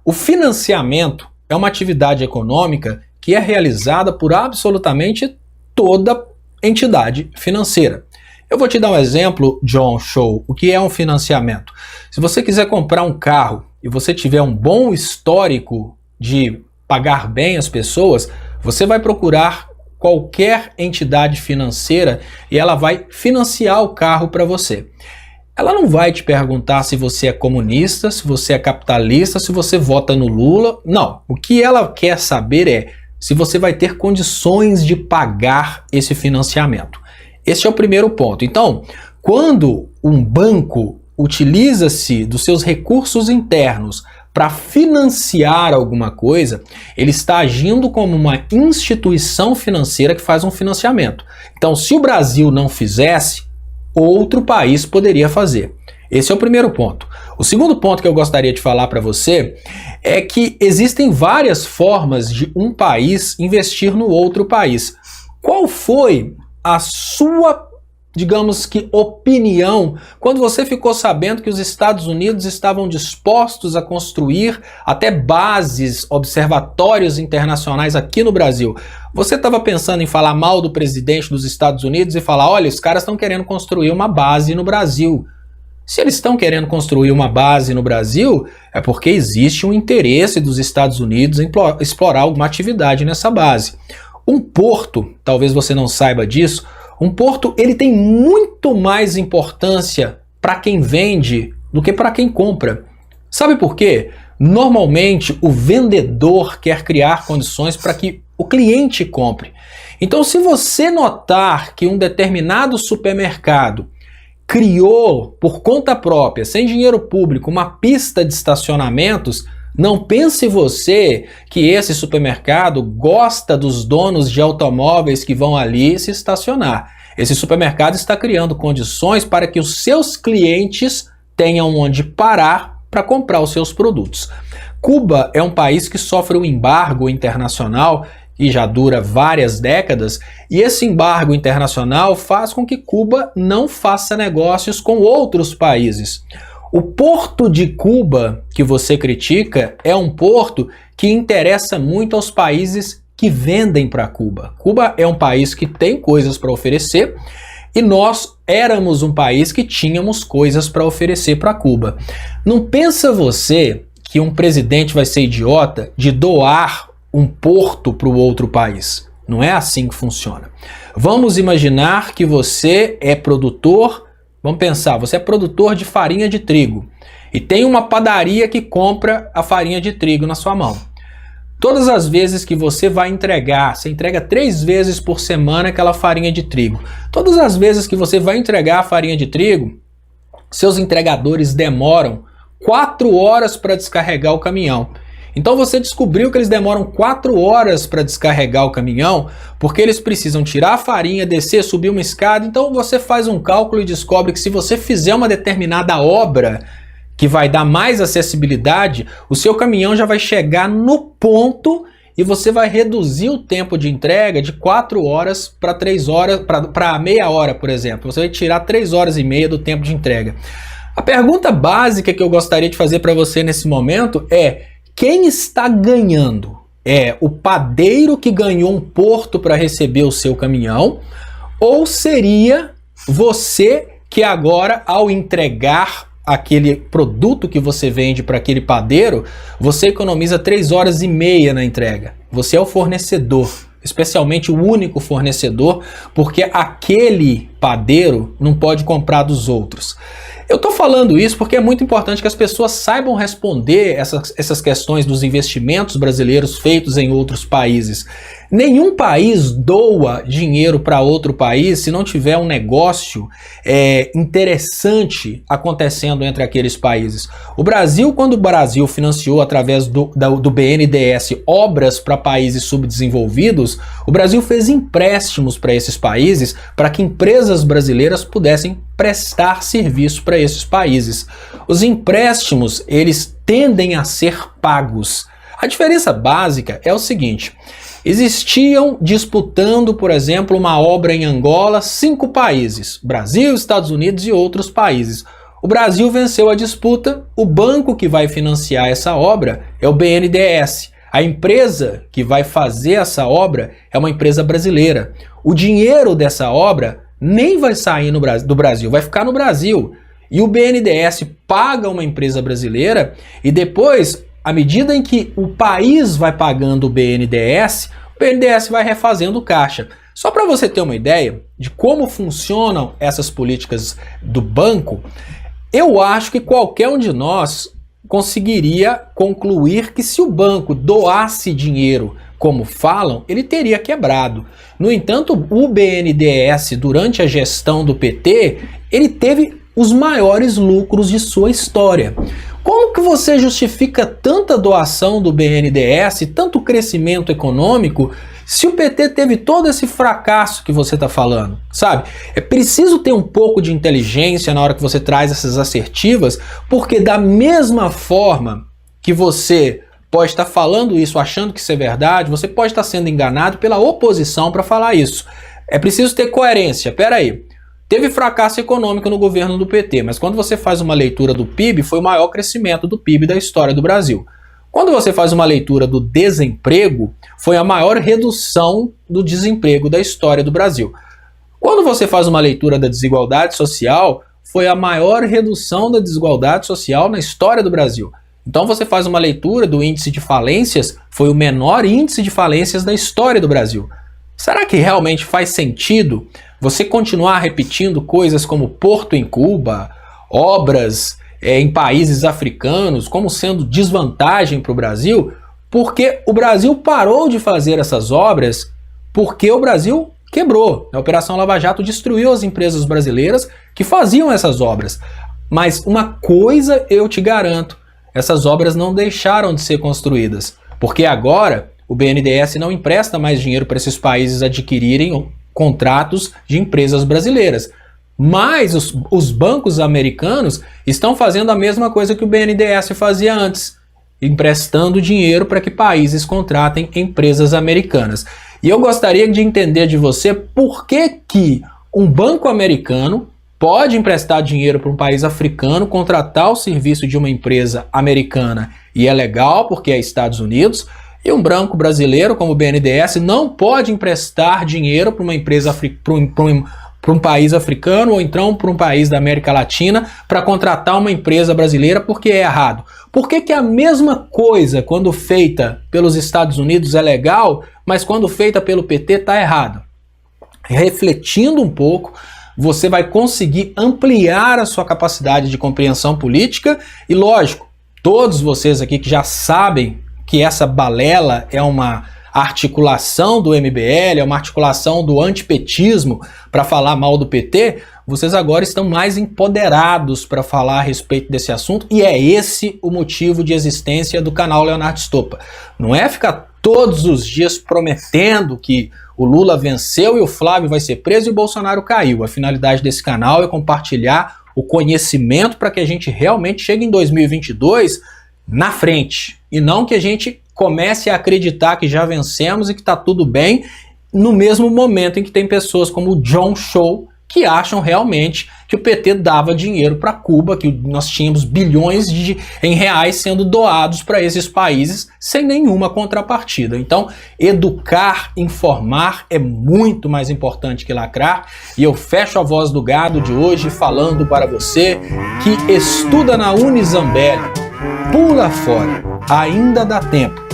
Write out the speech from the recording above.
O financiamento é uma atividade econômica que é realizada por absolutamente toda entidade financeira. Eu vou te dar um exemplo, John Show, o que é um financiamento. Se você quiser comprar um carro e você tiver um bom histórico de pagar bem as pessoas, você vai procurar qualquer entidade financeira e ela vai financiar o carro para você. Ela não vai te perguntar se você é comunista, se você é capitalista, se você vota no Lula. Não. O que ela quer saber é se você vai ter condições de pagar esse financiamento. Esse é o primeiro ponto. Então, quando um banco utiliza-se dos seus recursos internos para financiar alguma coisa, ele está agindo como uma instituição financeira que faz um financiamento. Então, se o Brasil não fizesse, outro país poderia fazer. Esse é o primeiro ponto. O segundo ponto que eu gostaria de falar para você é que existem várias formas de um país investir no outro país. Qual foi a sua, digamos que, opinião quando você ficou sabendo que os Estados Unidos estavam dispostos a construir até bases, observatórios internacionais aqui no Brasil? Você estava pensando em falar mal do presidente dos Estados Unidos e falar, olha, os caras estão querendo construir uma base no Brasil. Se eles estão querendo construir uma base no Brasil, é porque existe um interesse dos Estados Unidos em explorar alguma atividade nessa base. Um porto, talvez você não saiba disso, um porto ele tem muito mais importância para quem vende do que para quem compra. Sabe por quê? Normalmente o vendedor quer criar condições para que o cliente compre. Então, se você notar que um determinado supermercado criou por conta própria, sem dinheiro público, uma pista de estacionamentos, não pense você que esse supermercado gosta dos donos de automóveis que vão ali se estacionar. Esse supermercado está criando condições para que os seus clientes tenham onde parar para comprar os seus produtos. Cuba é um país que sofre um embargo internacional e já dura várias décadas, e esse embargo internacional faz com que Cuba não faça negócios com outros países. O porto de Cuba que você critica é um porto que interessa muito aos países que vendem para Cuba. Cuba é um país que tem coisas para oferecer e nós éramos um país que tínhamos coisas para oferecer para Cuba. Não pensa você que um presidente vai ser idiota de doar um porto para o outro país. Não é assim que funciona. Vamos imaginar que você é produtor, vamos pensar, você é produtor de farinha de trigo e tem uma padaria que compra a farinha de trigo na sua mão. Todas as vezes que você vai entregar, você entrega 3 vezes por semana aquela farinha de trigo. Todas as vezes que você vai entregar a farinha de trigo, seus entregadores demoram 4 horas para descarregar o caminhão. Então você descobriu que eles demoram 4 horas para descarregar o caminhão, porque eles precisam tirar a farinha, descer, subir uma escada. Então você faz um cálculo e descobre que se você fizer uma determinada obra que vai dar mais acessibilidade, o seu caminhão já vai chegar no ponto e você vai reduzir o tempo de entrega de 4 horas para 3 horas, para meia hora, por exemplo. Você vai tirar 3 horas e meia do tempo de entrega. A pergunta básica que eu gostaria de fazer para você nesse momento é: quem está ganhando? É o padeiro que ganhou um porto para receber o seu caminhão? Ou seria você que agora, ao entregar aquele produto que você vende para aquele padeiro, você economiza 3 horas e meia na entrega? Você é o fornecedor, especialmente o único fornecedor, porque aquele padeiro não pode comprar dos outros. Eu estou falando isso porque é muito importante que as pessoas saibam responder essas questões dos investimentos brasileiros feitos em outros países. Nenhum país doa dinheiro para outro país se não tiver um negócio interessante acontecendo entre aqueles países. O Brasil, quando o Brasil financiou através do BNDES obras para países subdesenvolvidos, o Brasil fez empréstimos para esses países para que empresas brasileiras pudessem prestar serviço para esses países. Os empréstimos, eles tendem a ser pagos. A diferença básica é o seguinte: existiam disputando, por exemplo, uma obra em Angola 5 países, Brasil, Estados Unidos e outros países. O Brasil venceu a disputa, o banco que vai financiar essa obra é o BNDES. A empresa que vai fazer essa obra é uma empresa brasileira. O dinheiro dessa obra nem vai sair do Brasil, vai ficar no Brasil. E o BNDES paga uma empresa brasileira e depois, à medida em que o país vai pagando o BNDES vai refazendo o caixa. Só para você ter uma ideia de como funcionam essas políticas do banco, eu acho que qualquer um de nós conseguiria concluir que se o banco doasse dinheiro como falam, ele teria quebrado. No entanto, o BNDES, durante a gestão do PT, ele teve os maiores lucros de sua história. Como que você justifica tanta doação do BNDES, tanto crescimento econômico, se o PT teve todo esse fracasso que você está falando, sabe? É preciso ter um pouco de inteligência na hora que você traz essas assertivas, porque da mesma forma que você pode estar falando isso, achando que isso é verdade, você pode estar sendo enganado pela oposição para falar isso. É preciso ter coerência. Pera aí. Teve fracasso econômico no governo do PT, mas quando você faz uma leitura do PIB, foi o maior crescimento do PIB da história do Brasil. Quando você faz uma leitura do desemprego, foi a maior redução do desemprego da história do Brasil. Quando você faz uma leitura da desigualdade social, foi a maior redução da desigualdade social na história do Brasil. Então você faz uma leitura do índice de falências, foi o menor índice de falências da história do Brasil. Será que realmente faz sentido você continuar repetindo coisas como Porto em Cuba, obras em países africanos, como sendo desvantagem para o Brasil? Porque o Brasil parou de fazer essas obras porque o Brasil quebrou. A Operação Lava Jato destruiu as empresas brasileiras que faziam essas obras. Mas uma coisa eu te garanto, essas obras não deixaram de ser construídas, porque agora o BNDES não empresta mais dinheiro para esses países adquirirem contratos de empresas brasileiras. Mas os bancos americanos estão fazendo a mesma coisa que o BNDES fazia antes, emprestando dinheiro para que países contratem empresas americanas. E eu gostaria de entender de você por que um banco americano pode emprestar dinheiro para um país africano, contratar o serviço de uma empresa americana e é legal porque é Estados Unidos, e um banco brasileiro como o BNDES não pode emprestar dinheiro para uma empresa para um país africano ou então para um país da América Latina para contratar uma empresa brasileira porque é errado. Por que a mesma coisa quando feita pelos Estados Unidos é legal, mas quando feita pelo PT está errado? Refletindo um pouco, você vai conseguir ampliar a sua capacidade de compreensão política e, lógico, todos vocês aqui que já sabem que essa balela é uma articulação do MBL, é uma articulação do antipetismo para falar mal do PT, vocês agora estão mais empoderados para falar a respeito desse assunto e é esse o motivo de existência do canal Leonardo Stoppa. Não é ficar todos os dias prometendo que o Lula venceu e o Flávio vai ser preso e o Bolsonaro caiu. A finalidade desse canal é compartilhar o conhecimento para que a gente realmente chegue em 2022 na frente e não que a gente comece a acreditar que já vencemos e que está tudo bem no mesmo momento em que tem pessoas como o John Show que acham realmente que o PT dava dinheiro para Cuba, que nós tínhamos bilhões em reais sendo doados para esses países sem nenhuma contrapartida. Então, educar, informar é muito mais importante que lacrar. E eu fecho a voz do gado de hoje falando para você que estuda na Unizambelli. Pula fora, ainda dá tempo.